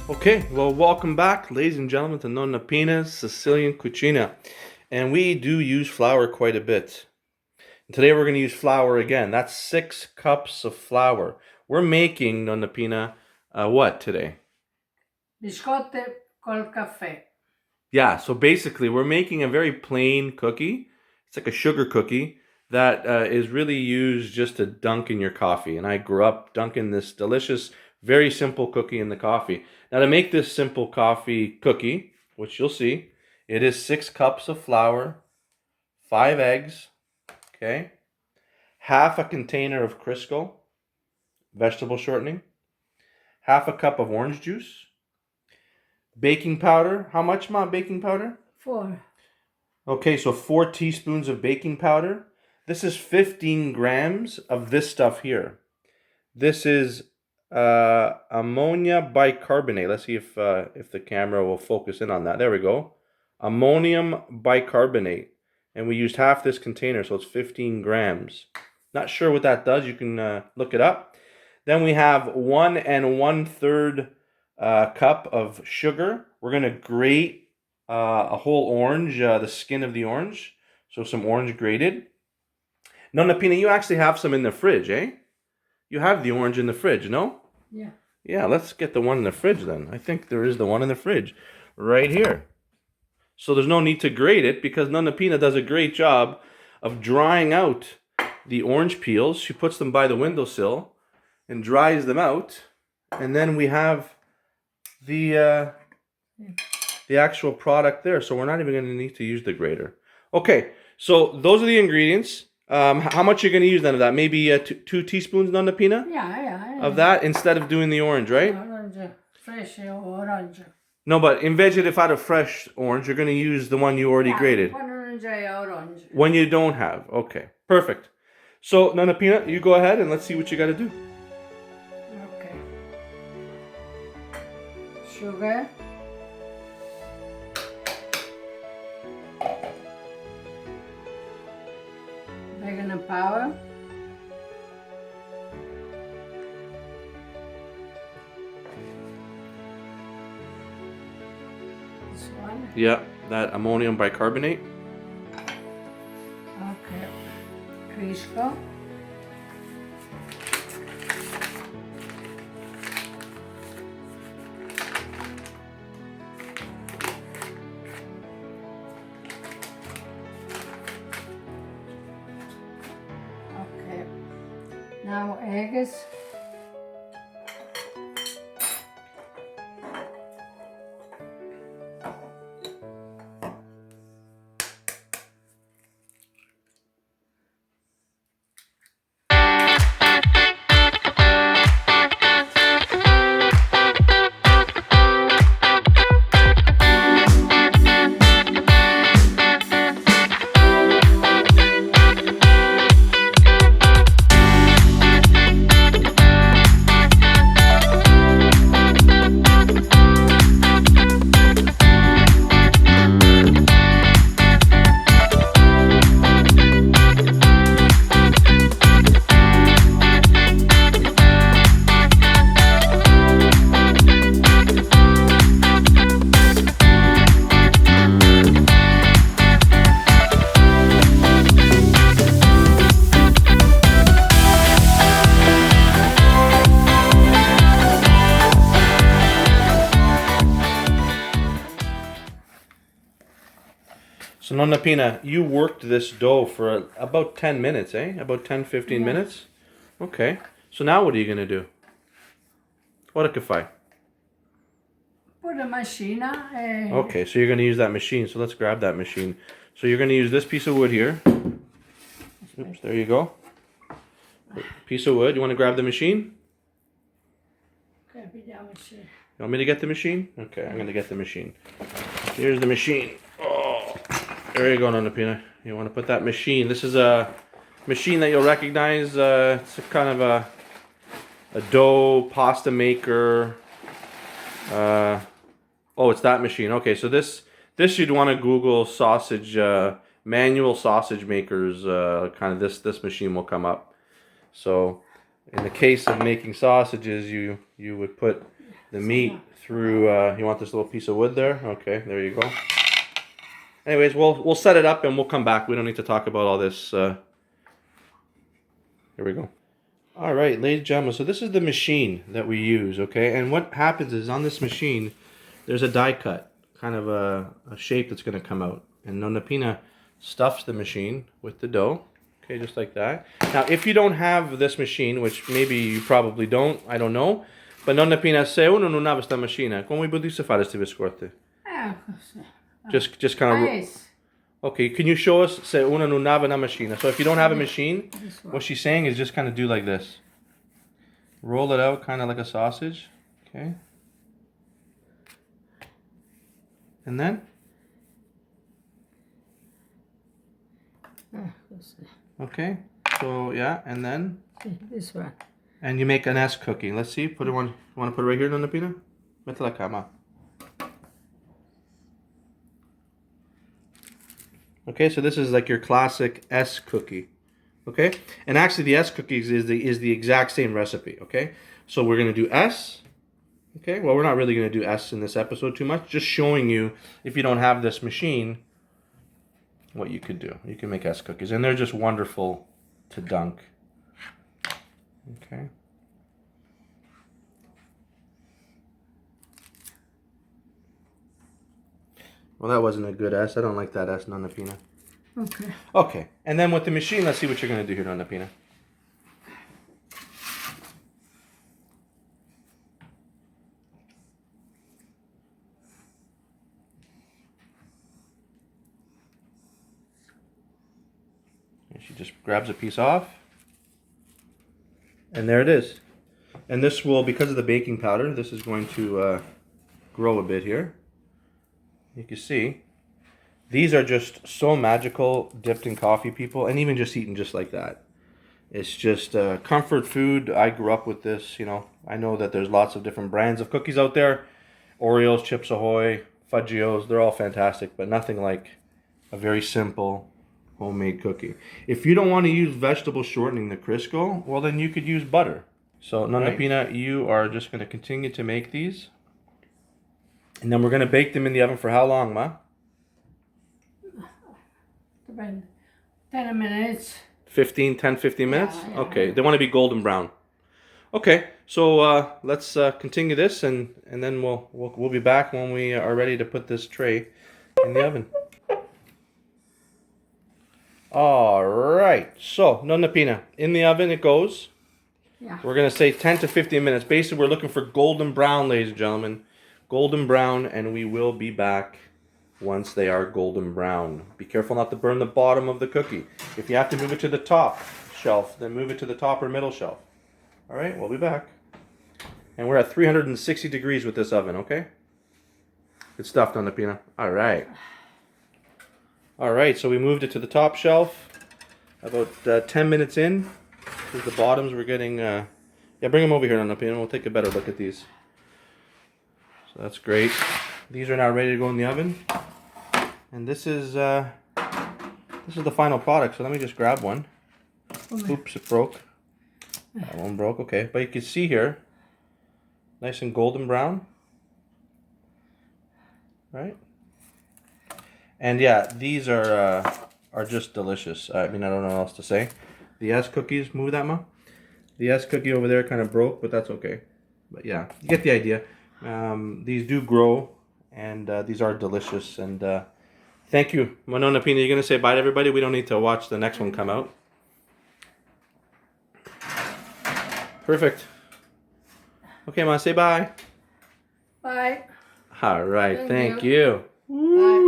Okay, well, welcome back, ladies and gentlemen, to Nonna Pina's Sicilian Cucina. And we do use flour quite a bit. And today we're going to use flour again. That's 6 cups of flour. We're making, Nonna Pina, what today? Biscotte col caffè. Yeah, so basically we're making a very plain cookie. It's like a sugar cookie that is really used just to dunk in your coffee. And I grew up dunking this delicious, very simple cookie in the coffee. Now to make this simple coffee cookie, which you'll see, it is 6 cups of flour, 5 eggs, okay, half a container of Crisco, vegetable shortening, half a cup of orange juice, baking powder. How much, Mom, baking powder? 4. Okay, so 4 teaspoons of baking powder. This is 15 grams of this stuff here. This is ammonia bicarbonate. Let's see if the camera will focus in on that. There we go. Ammonium bicarbonate. And we used half this container, so it's 15 grams. Not sure what that does. You can look it up. Then we have 1 1/3 cup of sugar. We're going to grate a whole orange, the skin of the orange. So some orange grated. Nonna Pina, you actually have some in the fridge, eh? You have the orange in the fridge, no? Yeah. Yeah, let's get the one in the fridge then. I think there is the one in the fridge right here. So there's no need to grate it because Nonna Pina does a great job of drying out the orange peels. She puts them by the windowsill and dries them out. And then we have the actual product there. So we're not even going to need to use the grater. Okay, so those are the ingredients. How much you're going to use then of that? Maybe 2 teaspoons, Nonna Pina? Yeah. Of that instead of doing the orange, right? Orange, fresh orange. No, but invece di fare fresh orange, you're going to use the one you already grated. One orange. When you don't have. Okay, perfect. So, Nonna Pina, you go ahead and let's see what you got to do. Okay. Sugar. Baking powder. This one. Yeah, that ammonium bicarbonate. Okay. Crisco. Okay. Now eggs. So, Nonna Pina, you worked this dough for about 10 minutes, eh? About 10, 15 minutes? Okay. So now what are you going to do? Ora che fai? Put the machine. Okay, so you're going to use that machine. So let's grab that machine. So you're going to use this piece of wood here. Oops, there you go. Piece of wood. You want to grab the machine? Okay, vediamo se. You want me to get the machine? Okay, I'm going to get the machine. Here's the machine. Oh, there you go, Nonna Pina. You want to put that machine. This is a machine that you'll recognize. It's a kind of a dough pasta maker. Oh, it's that machine. Okay, so this you'd want to Google sausage, manual sausage makers. Kind of this machine will come up. So in the case of making sausages, you would put the meat through. You want this little piece of wood there? Okay, there you go. Anyways, we'll set it up and we'll come back. We don't need to talk about all this. Here we go. All right, ladies and gentlemen. So this is the machine that we use. Okay, and what happens is on this machine, there's a die cut, kind of a shape that's going to come out, and Nonna Pina stuffs the machine with the dough. Okay, just like that. Now, if you don't have this machine, which maybe you probably don't, I don't know, but Nonna Pina, se uno non ha questa macchina, come potesse fare queste biscotti? Just kind of. Nice. Okay, can you show us se uno non ha una macchina? So if you don't have a machine, what she's saying is just kind of do like this. Roll it out kind of like a sausage. Okay. And then? Okay, so yeah, and then? This one. And you make an S cookie. Let's see, put it on. You want to put it right here, Nonna Pina? Mette la cama. Okay, so this is like your classic S cookie. Okay, and actually the S cookies is the exact same recipe. Okay, so we're gonna do S. Okay, well we're not really gonna do S in this episode too much. Just showing you if you don't have this machine, what you could do. You can make S cookies, and they're just wonderful to dunk. Okay. Well, that wasn't a good S. I don't like that S, Nonna Pina. Okay. Okay, and then with the machine, let's see what you're going to do here, Nonna Pina. And she just grabs a piece off. And there it is. And this will, because of the baking powder, this is going to grow a bit here. You can see. These are just so magical, dipped in coffee, people, and even just eaten just like that. It's just comfort food. I grew up with this, you know. I know that there's lots of different brands of cookies out there. Oreos, Chips Ahoy, Fudgios, they're all fantastic, but nothing like a very simple homemade cookie. If you don't want to use vegetable shortening, the Crisco, well then you could use butter. So Nonna Pina, you are just going to continue to make these. And then we're going to bake them in the oven for how long, Ma? About 10 minutes. 15 minutes? Yeah. Okay, they want to be golden brown. Okay, so let's continue this, and then we'll be back when we are ready to put this tray in the oven. All right, so Nonna Pina, in the oven it goes. Yeah. We're going to say 10 to 15 minutes. Basically, we're looking for golden brown, ladies and gentlemen. Golden brown, and we will be back once they are golden brown. Be careful not to burn the bottom of the cookie. If you have to move it to the top shelf, then move it to the top or middle shelf. All right, we'll be back. And we're at 360 degrees with this oven, okay? Good stuff, Nonna Pina. All right. All right, so we moved it to the top shelf. About 10 minutes in. Here's the bottoms. We're getting... yeah, bring them over here, Nonna Pina. We'll take a better look at these. So that's great. These are now ready to go in the oven. And this is the final product. So let me just grab one. Oops, it broke. That one broke. Okay, but you can see here, nice and golden brown. Right? And yeah, these are just delicious. I mean, I don't know what else to say. The S cookies, move that, Ma. The S cookie over there kind of broke, but that's okay. But yeah, you get the idea. These do grow, and these are delicious. And thank you, Nonna Pina. You're gonna say bye to everybody. We don't need to watch the next one come out. Perfect. Okay, Ma, say bye. Bye. All right, thank you. you. Bye.